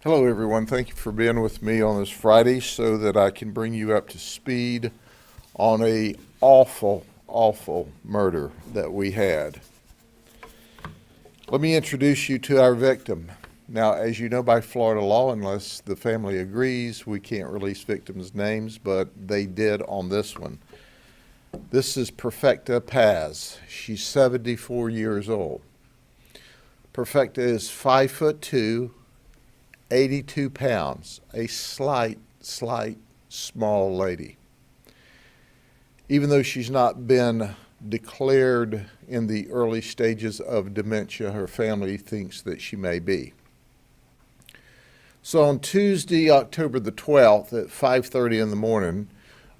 Hello, everyone. Thank you for being with me on this Friday so that I can bring you up to speed on a awful murder that we had. Let me introduce you to our victim. Now, as you know by Florida law, unless the family agrees, we can't release victims' names, but they did on this one. This is Perfecta Paz. She's 74 years old. Perfecta is 5'2", 82 pounds, a slight, small lady. Even though she's not been declared in the early stages of dementia, her family thinks that she may be. So on Tuesday, October the 12th at 5:30 in the morning,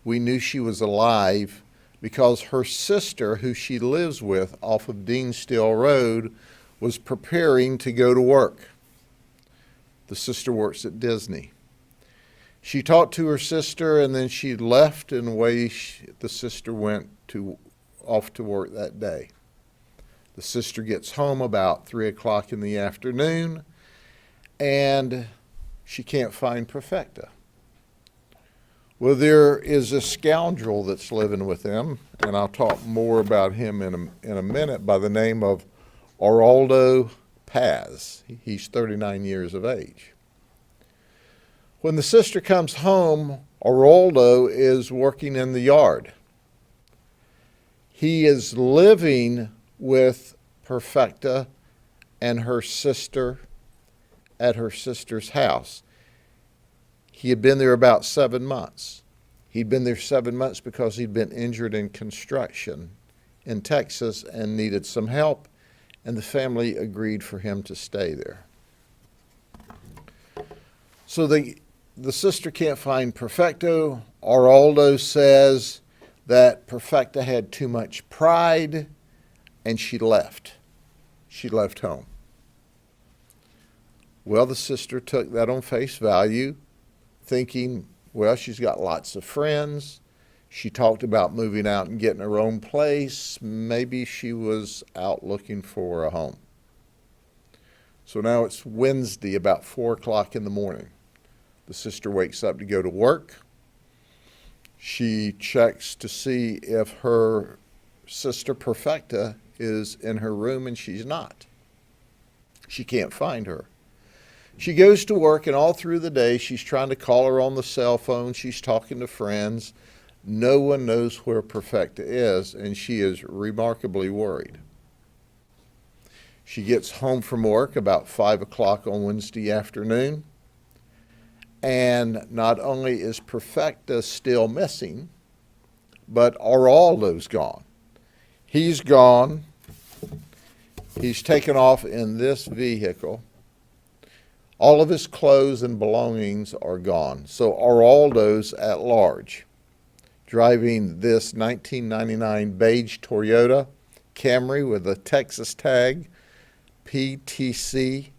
we knew she was alive because her sister, who she lives with off of Deanstill Road, was preparing to go to work. The sister works at Disney. She talked to her sister and then she left, and away the sister went off to work that day. The sister gets home about 3 o'clock in the afternoon and she can't find Perfecta. Well, there is a scoundrel that's living with them, and I'll talk more about him in a minute, by the name of Aroldo Paz. He's 39 years of age. When the sister comes home, Aroldo is working in the yard. He is living with Perfecta and her sister at her sister's house. He had been there about 7 months. He'd been there 7 months because he'd been injured in construction in Texas and needed some help, and the family agreed for him to stay there. So the sister can't find Perfecta. Aroldo says that Perfecta had too much pride and she left. She left home. Well, the sister took that on face value, thinking, well, she's got lots of friends. She talked about moving out and getting her own place. Maybe she was out looking for a home. So now it's Wednesday, about 4 o'clock in the morning. The sister wakes up to go to work. She checks to see if her sister Perfecta is in her room, and she's not. She can't find her. She goes to work, and all through the day, she's trying to call her on the cell phone. She's talking to friends. No one knows where Perfecta is, and she is remarkably worried. She gets home from work about 5 o'clock on Wednesday afternoon, and not only is Perfecta still missing, but Aroldo's gone. He's gone. He's taken off in this vehicle. All of his clothes and belongings are gone. So Aroldo's at large, driving this 1999 beige Toyota Camry with a Texas tag, PTC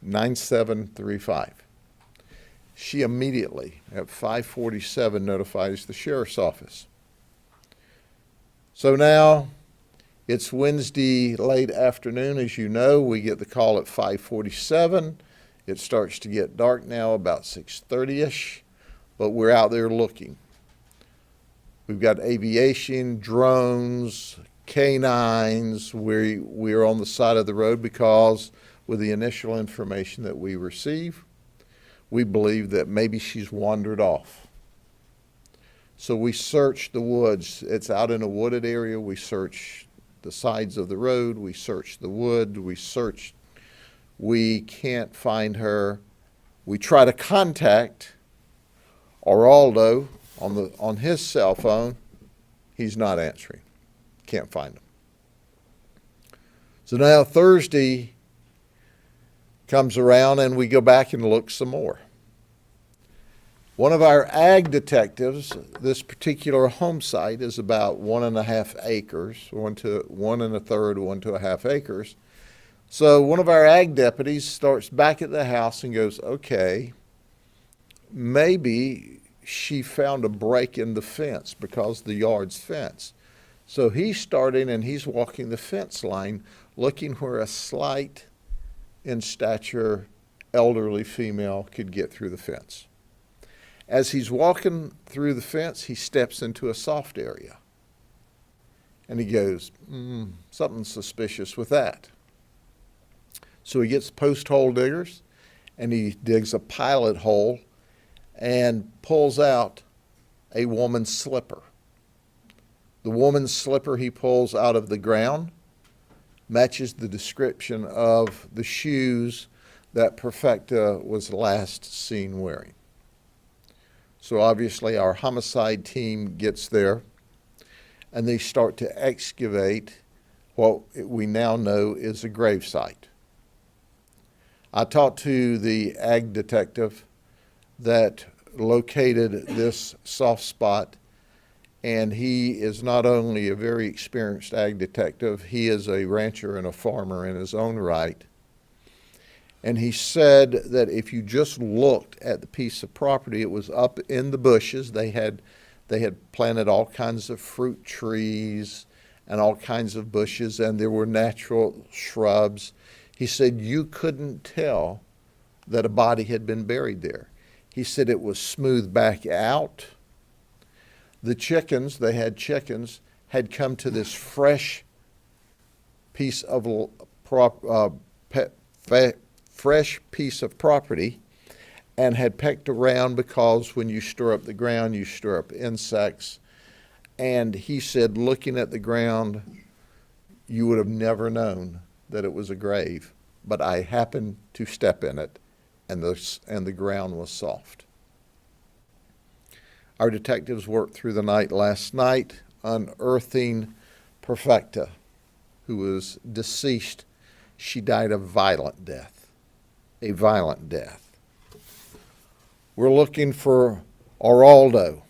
9735. She immediately, at 5:47, notifies the sheriff's office. So now it's Wednesday late afternoon. As you know, we get the call at 5:47. It starts to get dark now, about 6:30-ish, but we're out there looking. We've got aviation, drones, canines. We're on the side of the road because with the initial information that we receive, we believe that maybe she's wandered off. So we search the woods. It's out in a wooded area. We search the sides of the road. We search the wood. We can't find her. We try to contact Aroldo on his cell phone. He's not answering. Can't find him. So now Thursday comes around and we go back and look some more. One of our ag detectives, this particular Homicide is about 1.5 acres, 1 1/3, 1 2.5 acres. So one of our ag deputies starts back at the house and goes, okay, maybe she found a break in the fence because the yard's fenced. So he's starting and he's walking the fence line looking where a slight in stature elderly female could get through the fence. As he's walking through the fence, he steps into a soft area. And he goes, something suspicious with that. So he gets post hole diggers and he digs a pilot hole and pulls out a woman's slipper. The woman's slipper he pulls out of the ground matches the description of the shoes that Perfecta was last seen wearing. So obviously our homicide team gets there and they start to excavate what we now know is a grave site. I talked to the ag detective that located this soft spot, and he is not only a very experienced ag detective, he is a rancher and a farmer in his own right. And he said that if you just looked at the piece of property, it was up in the bushes. They had planted all kinds of fruit trees and all kinds of bushes, and there were natural shrubs. He said you couldn't tell that a body had been buried there. He said it was smoothed back out. The chickens, they had chickens, had come to this fresh piece of fresh piece of property and had pecked around, because when you stir up the ground, you stir up insects. And he said, looking at the ground, you would have never known that it was a grave. But I happened to step in it, and the ground was soft. Our detectives worked through the night last night, unearthing Perfecta, who was deceased. She died a violent death. A violent death. We're looking for Araldo.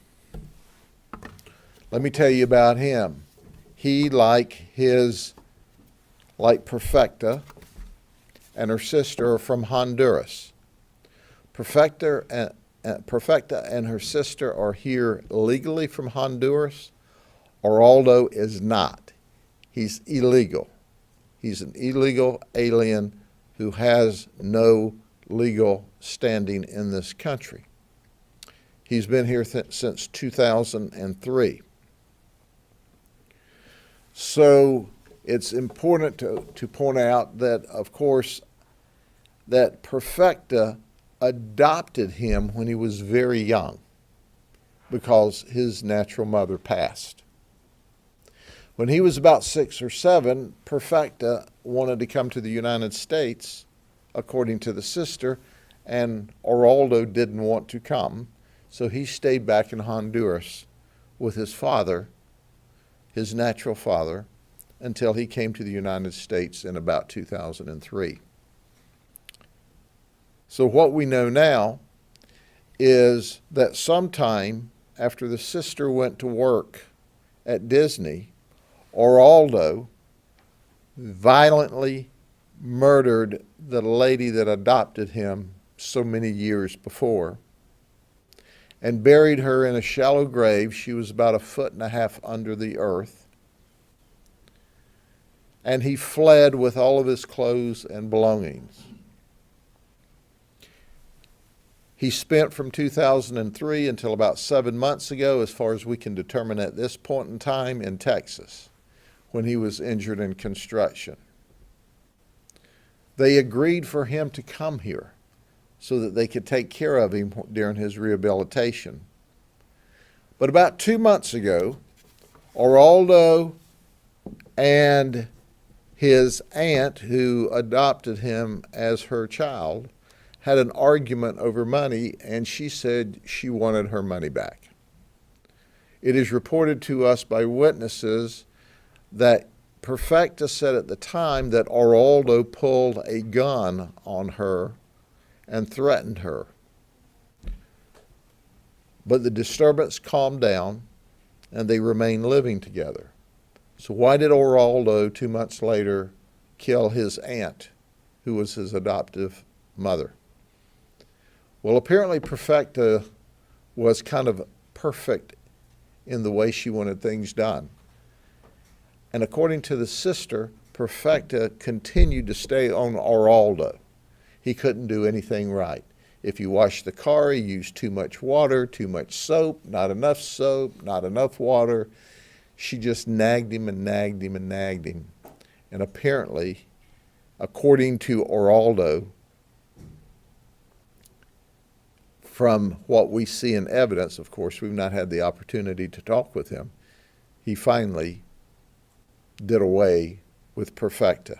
Let me tell you about him. He, like Perfecta and her sister, are from Honduras. Perfecta and her sister are here legally from Honduras. Araldo is not. He's illegal. He's an illegal alien who has no legal standing in this country. He's been here since 2003. So it's important to point out that, of course, that Perfecta adopted him when he was very young because his natural mother passed. When he was about 6 or 7, Perfecta wanted to come to the United States, according to the sister, and Araldo didn't want to come, so he stayed back in Honduras with his father, his natural father, until he came to the United States in about 2003. So what we know now is that sometime after the sister went to work at Disney, Araldo violently murdered the lady that adopted him so many years before and buried her in a shallow grave. She was about 1.5 feet under the earth. And he fled with all of his clothes and belongings. He spent from 2003 until about 7 months ago, as far as we can determine at this point in time, in Texas, when he was injured in construction. They agreed for him to come here so that they could take care of him during his rehabilitation. But about 2 months ago, Araldo and his aunt, who adopted him as her child, had an argument over money, and she said she wanted her money back. It is reported to us by witnesses that Perfecta said at the time that Araldo pulled a gun on her and threatened her. But the disturbance calmed down, and they remained living together. So why did Araldo 2 months later kill his aunt, who was his adoptive mother? Well, apparently Perfecta was kind of perfect in the way she wanted things done. And according to the sister, Perfecta continued to stay on Araldo. he couldn't do anything right. If you washed the car, he used too much water, too much soap, not enough water. She just nagged him and nagged him and nagged him. And apparently, according to Oraldo, from what we see in evidence, of course, we've not had the opportunity to talk with him, he finally did away with Perfecta.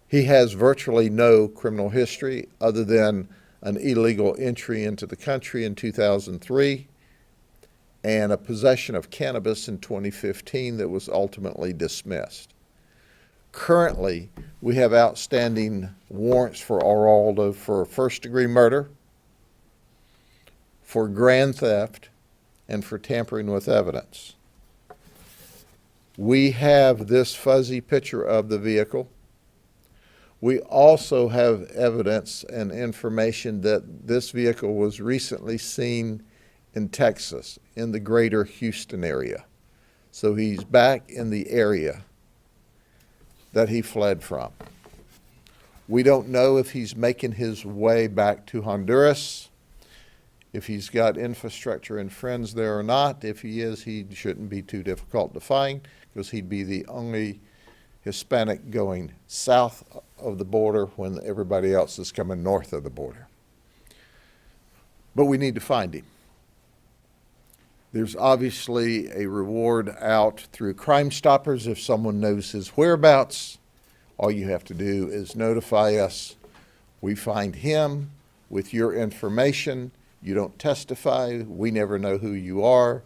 He has virtually no criminal history other than an illegal entry into the country in 2003 and a possession of cannabis in 2015 that was ultimately dismissed. Currently, we have outstanding warrants for Oraldo for first-degree murder, for grand theft, and for tampering with evidence. We have this fuzzy picture of the vehicle. We also have evidence and information that this vehicle was recently seen in Texas, in the greater Houston area. So he's back in the area that he fled from. We don't know if he's making his way back to Honduras, if he's got infrastructure and friends there or not. If he is, he shouldn't be too difficult to find because he'd be the only Hispanic going south of the border when everybody else is coming north of the border. But we need to find him. There's obviously a reward out through Crime Stoppers if someone knows his whereabouts. All you have to do is notify us. We find him with your information. You don't testify. We never know who you are.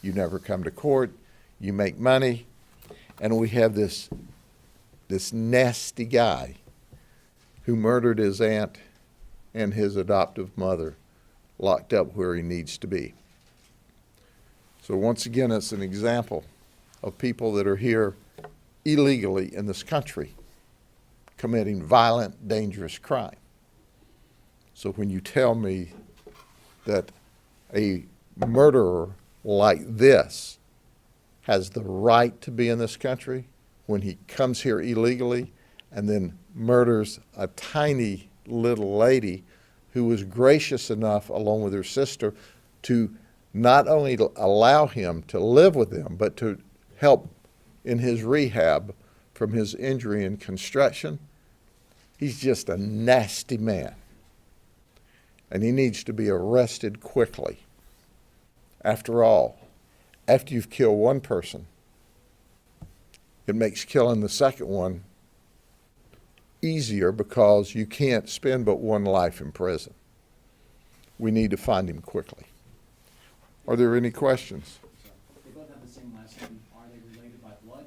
You never come to court. You make money. And we have this nasty guy who murdered his aunt and his adoptive mother locked up where he needs to be. So once again, it's an example of people that are here illegally in this country committing violent, dangerous crime. So when you tell me that a murderer like this has the right to be in this country when he comes here illegally and then murders a tiny little lady who was gracious enough, along with her sister, to not only allow him to live with them, but to help in his rehab from his injury in construction. He's just a nasty man. And he needs to be arrested quickly. After all, after you've killed one person, it makes killing the second one easier because you can't spend but one life in prison. We need to find him quickly. Are there any questions? They both have the same last name. Are they related by blood?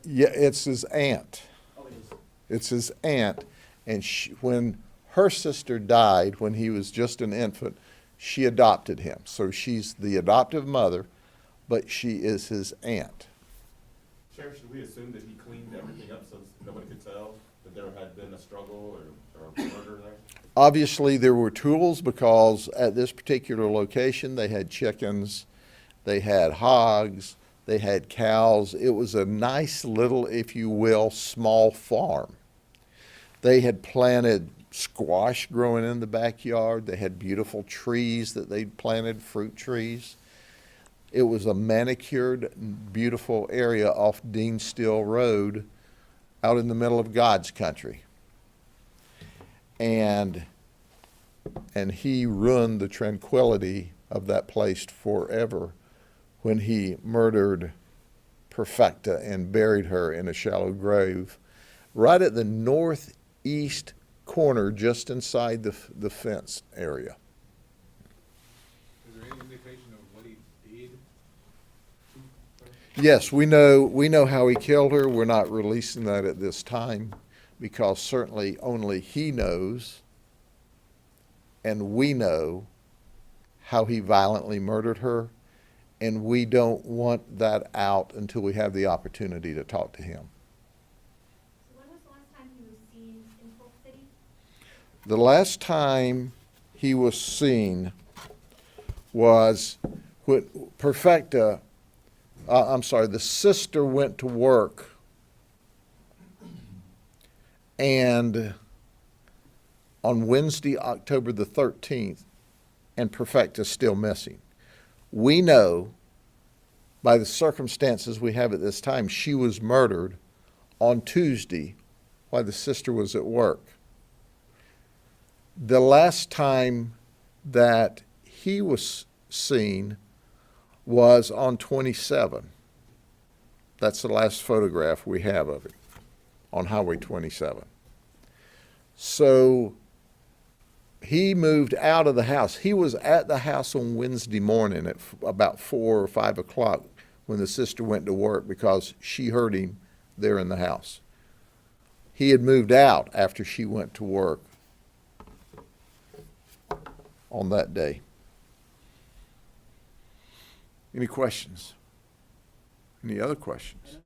Yeah, it's his aunt. Oh, it is. It's his aunt. And when her sister died, when he was just an infant, she adopted him. So she's the adoptive mother, but she is his aunt. Sheriff, should we assume that he cleaned everything up so nobody could tell that there had been a struggle or a murder there? Obviously, there were tools because at this particular location, they had chickens, they had hogs, they had cows. It was a nice little, if you will, small farm. They had planted squash growing in the backyard. They had beautiful trees that they'd planted, fruit trees. It was a manicured, beautiful area off Dean Still Road out in the middle of God's country. And he ruined the tranquility of that place forever when he murdered Perfecta and buried her in a shallow grave right at the northeast corner just inside the fence area. Is there any indication of what he did? Yes, we know how he killed her. We're not releasing that at this time because certainly only he knows and we know how he violently murdered her, and we don't want that out until we have the opportunity to talk to him. So when was the last time he was seen in Polk City? The last time he was seen was when Perfecta, the sister went to work And on Wednesday, October the 13th, and Perfecta's still missing. We know by the circumstances we have at this time, she was murdered on Tuesday while the sister was at work. The last time that he was seen was on 27. That's the last photograph we have of him on Highway 27. So he moved out of the house. He was at the house on Wednesday morning at about 4 or 5 o'clock when the sister went to work because she heard him there in the house. He had moved out after she went to work on that day. Any questions? Any other questions?